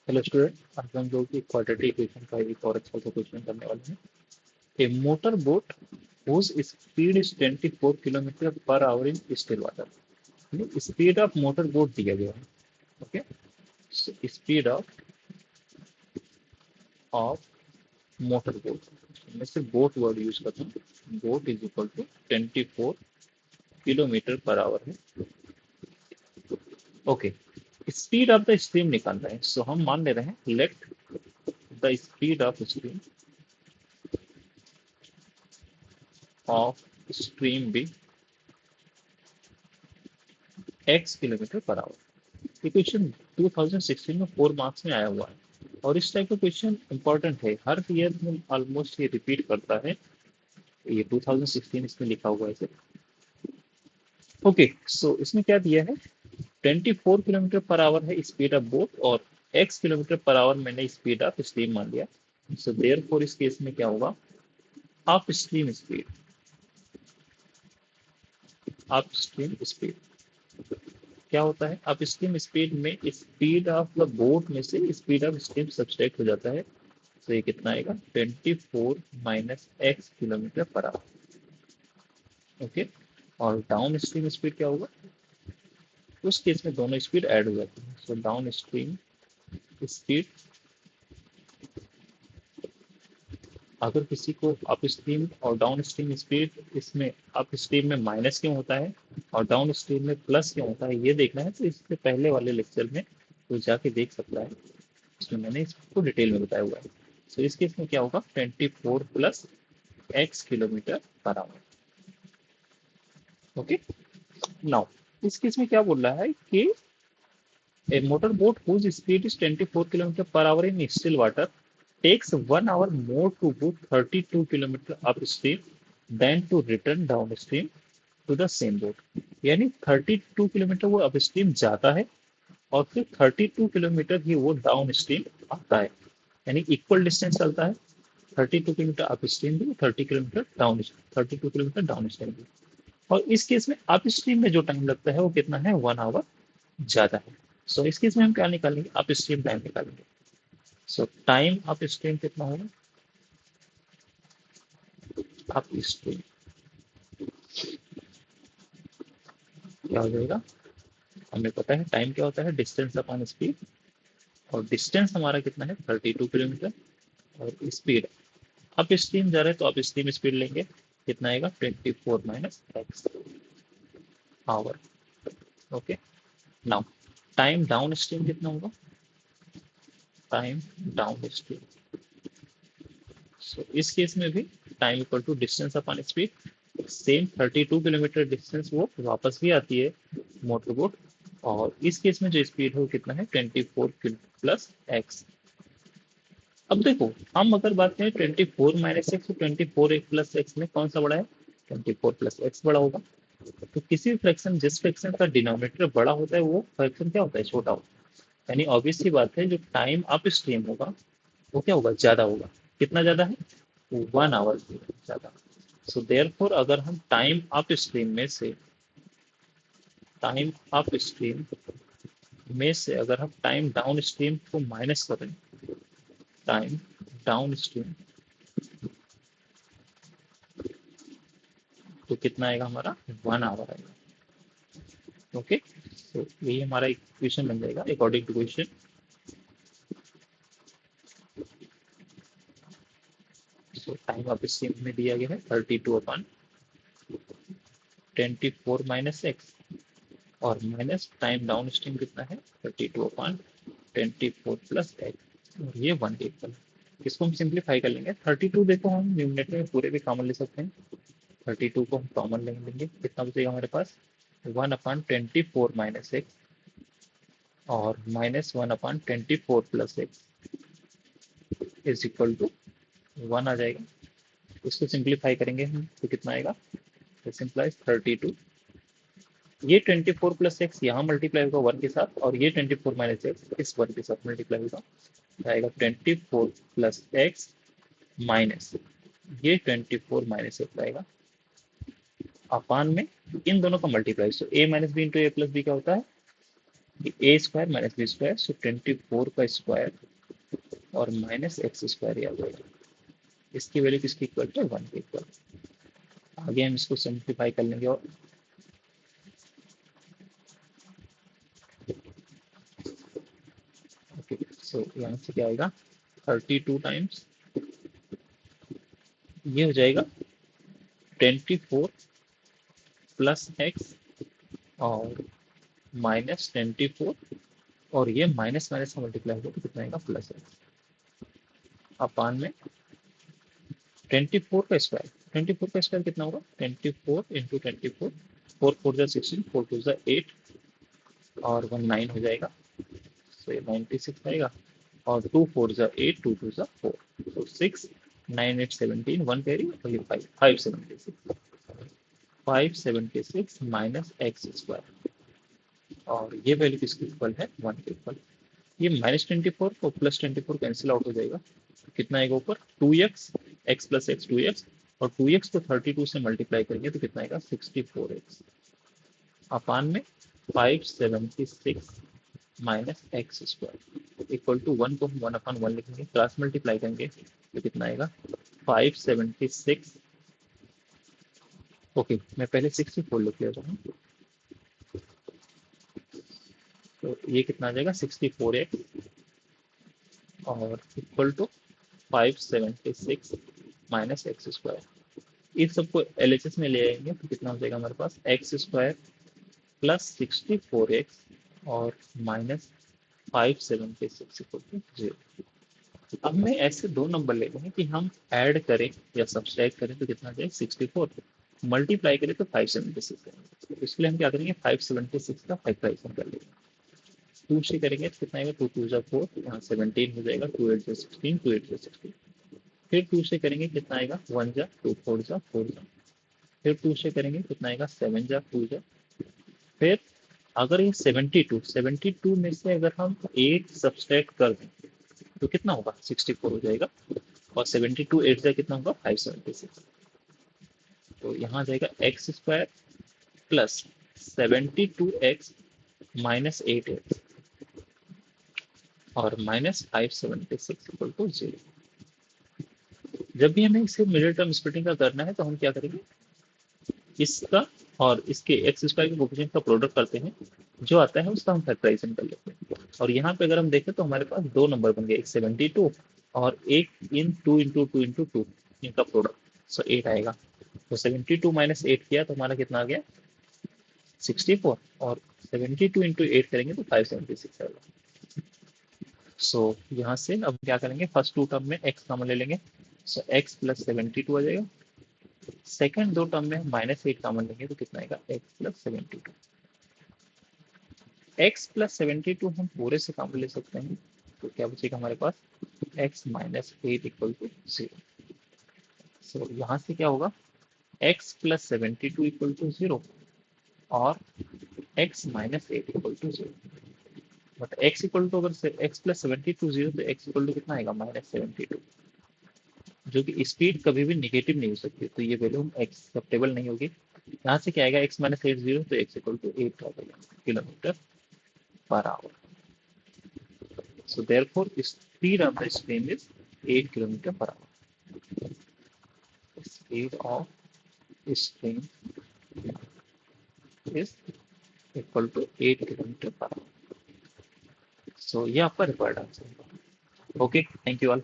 Hello student, आज हम लोग क्वाड्रेटिक इक्वेशन का एक और अच्छा सा क्वेश्चन करने वाले हैं। A motor boat whose speed is 24 kilometre per hour in still water. Speed of motor boat दिया गया है। Okay, speed of motor boat, मैं सिर्फ बोट वर्ड यूज करता हूँ। Boat is equal to 24 kilometre per hour है। Okay, speed of the stream निकाल रहे हैं, सो हम मान ले रहे हैं let the speed of stream be x kilometre per hour. ये क्वेश्चन 2016 में 4 मार्क्स में आया हुआ है और इस टाइप का क्वेश्चन इंपॉर्टेंट है, हर ईयर में ऑलमोस्ट ये रिपीट करता है। ये 2016 इसमें लिखा हुआ है सिर्फ। ओके, सो इसमें क्या दिया है, 24 किलोमीटर पर आवर है स्पीड ऑफ बोट और x किलोमीटर पर आवर मैंने स्पीड ऑफ स्ट्रीम मान लिया। सो देयरफॉर इस केस में क्या होगा, up stream speed, up stream speed क्या होता है, अब स्ट्रीम स्पीड में स्पीड ऑफ द बोट में से स्पीड ऑफ स्ट्रीम सब्सट्रैक्ट हो जाता है। तो ये कितना आएगा, 24 minus x kilometre per hour. Okay, और डाउन स्ट्रीम स्पीड क्या होगा, उस केस में दोनों स्पीड ऐड हो जाती है। सो डाउन स्ट्रीम स्पीड, अगर किसी को अप स्ट्रीम और डाउन स्ट्रीम स्पीड, इसमें अप स्ट्रीम में माइनस क्यों होता है और डाउन स्ट्रीम में प्लस क्यों होता है ये देखना है, तो इससे पहले वाले लेक्चर में तो जाके देख सकता है, इसमें मैंने इसको डिटेल में बताया हुआ है। सो इस केस में क्या होगा, 24 plus x kilometre per hour. Okay, now इस केस में क्या बोल रहा है कि a motor boat whose speed is 24 kilometre per hour in still water takes 1 hour more to go 32 kilometre upstream than to return downstream to the same boat। यानी 32 kilometre वो upstream जाता है और फिर 32 किलोमीटर ही वो डाउन स्ट्रीम आता है, यानी इक्वल डिस्टेंस चलता है। 32 किलोमीटर अप स्ट्रीम भी, 32 किलोमीटर डाउन स्ट्रीम भी। और इस केस में अप स्ट्रीम में जो टाइम लगता है वो कितना है, 1 आवर ज्यादा है। सो इस केस में हम क्या निकालेंगे, अप स्ट्रीम टाइम निकालेंगे। सो टाइम अप स्ट्रीम कितना होगा, अप स्ट्रीम क्या हो जाएगा, हमें पता है टाइम क्या होता है, डिस्टेंस अपॉन स्पीड, और डिस्टेंस हमारा कितना है 32 किलोमीटर, और स्पीड अप स्ट्रीम जा रहे हैं तो अप स्ट्रीम स्पीड लेंगे, कितना आएगा 24 minus x hour. Okay, now time downstream कितना होगा, टाइम डाउन स्ट्रीम, सो इस केस में भी time equal to distance upon speed, same 32 kilometre distance वो वापस भी आती है मोटर बोट, और इस केस में जो स्पीड है वो कितना है 24 प्लस एक्स। अब देखो, हम अगर बात करें 24 माइनस एक्स, तो 24 एक प्लस एक्स में कौन सा बड़ा है, 24 प्लस एक्स बड़ा होगा। तो किसी भी फ्रैक्शन, जिस फ्रैक्शन का डिनोमिनेटर बड़ा होता है वो फ्रैक्शन क्या होता है, छोटा होता है। यानी ऑब्वियस सी बात है, जो टाइम अप स्ट्रीम होगा वो क्या होगा, ज्यादा होगा। कितना ज्यादा है, 1 आवर ज्यादा। सो देयरफॉर अगर हम टाइम अप स्ट्रीम में से अगर हम टाइम डाउन स्ट्रीम को माइनस करें, टाइम डाउन स्ट्रीम, तो कितना आएगा हमारा, 1 आवर आएगा। ओके, तो यही हमारा इक्वेशन बन जाएगा according to question. So time upstream में दिया गया है 32 अपॉन 24 माइनस एक्स, और माइनस टाइम डाउन स्ट्रीम कितना है 32 अपॉन 24 प्लस एक्स, और ये 1 के इक्वल। इसको हम सिंप्लीफाई कर लेंगे, 32 देखो हम न्यूमरेटर में पूरे भी कॉमन ले सकते हैं। 32 को हम कॉमन लेंगे, कितना बचेगा हमारे पास, 1 अपॉन 24 माइनस एक्स और minus 1 upon 24 plus x is equal to 1 आ जाएगा। इसको सिंप्लीफाई करेंगे हम तो कितना आएगा, दिस इंप्लाइज 32, ये 24 प्लस एक्स यहाँ मल्टीप्लाई होगा 1 के साथ, और ये 24 माइनस एक्स इस 1 के साथ मल्टीप्लाई होगा, तो आएगा 24 प्लस एक्स माइनस ये 24 माइनस एक्स आएगा अपान में इन दोनों का मल्टीप्लाई। सो ए माइनस बी इंटू ए प्लस बी क्या होता है, ए स्क्वायर माइनस बी स्क्वायर, सो 24 का स्क्वायर और माइनस एक्स स्क्वायर आ जाएगा। इसकी वैल्यू किसकी इक्वल है, 1 के इक्वल। आगे हम इसको सिंप्लीफाई कर लेंगे और ओके, सो यहाँ से क्या आएगा 32 टाइम्स, ये हो जाएगा 24 प्लस एक्स और माइनस 24, और ये माइनस माइनस का मल्टीप्लाई होगा तो कितना आएगा प्लस एक्स अपान में 24 का स्क्वायर। 24 का स्क्वायर कितना होगा 24 इंटू 24, 4 4 जा 16, 4 2 जा 8 और 1 9 हो जाएगा, सो ये 96 आएगा, और 2 4 जा 8, 2 2 जा 4, सो 6 9 8 17, 1 कैरी और ये 5 576, 576 माइनस एक्स स्क्वायर, और ये वैल्यू किसकी इक्वल है 1 के इक्वल। ये -24 और +24 कैंसिल आउट हो जाएगा, तो कितना आएगा ऊपर 2x, x plus x 2x, और 2x को 32 से मल्टीप्लाई करेंगे तो कितना आएगा 64x अपान में 576 minus x square equal to 1 को हम 1/1 लिखेंगे, क्रॉस मल्टीप्लाई करेंगे तो कितना आएगा 576। ओके, मैं पहले 64 लिख लेता हूँ, तो ये कितना आ जाएगा 64x और equal to 576 minus x square. इस सबको एलएचएस में ले आएंगे तो कितना हो जाएगा हमारे पास एक्स स्क्वायर प्लस 64x और माइनस 576 इक्वल टू 0। अब मैं ऐसे दो नंबर ले लूंगा कि हम ऐड करें या सब्सट्रैक्ट करें तो कितना आ जाएगा 64, मल्टीप्लाई करें तो 576 आएगा, तो इसलिए हम क्या करेंगे 576 का फैक्टराइजेशन कर लेंगे। 2 से करेंगे तो कितना आएगा 2 2 जा 4, यहाँ 17 हो जाएगा, 2 8 जा 16, 2 8 जा 16, फिर 2 से करेंगे कितना आएगा 1 जा 2, 4 जा 4 जा, फिर 2 से करेंगे कितना आएगा 7 जा 2 जा, फिर अगर ये 72 में से अगर हम 8 सब्सट्रैक्ट कर दें तो कितना होगा 64 हो जाएगा, और 72 8 जा कितना होगा 576, तो यहाँ जाएगा x square plus 72x minus 8x और माइनस 576 इक्वल टू 0। जब भी हमें इसे मिडिल टर्म स्प्लिटिंग का करना है तो हम क्या करेंगे, इसका और इसके एक्स स्क्वायर के कोफिशिएंट का प्रोडक्ट करते हैं, जो आता है उसका हम फैक्टराइजेशन कर लेते हैं। और यहाँ पे अगर हम देखें तो हमारे पास दो नंबर बन गए, एक 72 और एक इन 2 इंटू 2 इंटू 2 इनका प्रोडक्ट, सो 8 आएगा। तो 72 माइनस 8 किया तो हमारा कितना आ गया 64, और 72 इंटू 8 करेंगे तो 576 आएगा। सो यहाँ से अब क्या करेंगे, फर्स्ट टू टर्म में एक्स कॉमन ले लेंगे, सो एक्स प्लस 72 आ जाएगा। सेकंड दो टर्म में -8 कॉमन लेंगे तो कितना आएगा एक्स प्लस 72। एक्स प्लस 72 हम पूरे से कॉमन ले सकते हैं, तो क्या बचेगा हमारे पास एक्स माइनस 8 इक्वल टू 0। सो यहाँ से क्या होगा एक्स प्लस 72 इक्वल टू 0 और x minus 8 equal to 0। But x equal to अगर एक्स प्लस 72 0 तो एक्स इक्वल टू कितना आएगा -72, जो कि स्पीड कभी भी निगेटिव नहीं हो सकती, तो ये वैल्यू एक्सेप्टेबल नहीं होगी। यहाँ से क्या आएगा एक्स माइनस 8 0, तो x equal to 8 kilometre per hour. So therefore, speed of the stream is 8 kilometer per hour. Speed of stream is equal to 8 kilometer per hour. So ये आपका रिक्वायर्ड आंसर है। Okay, thank you all.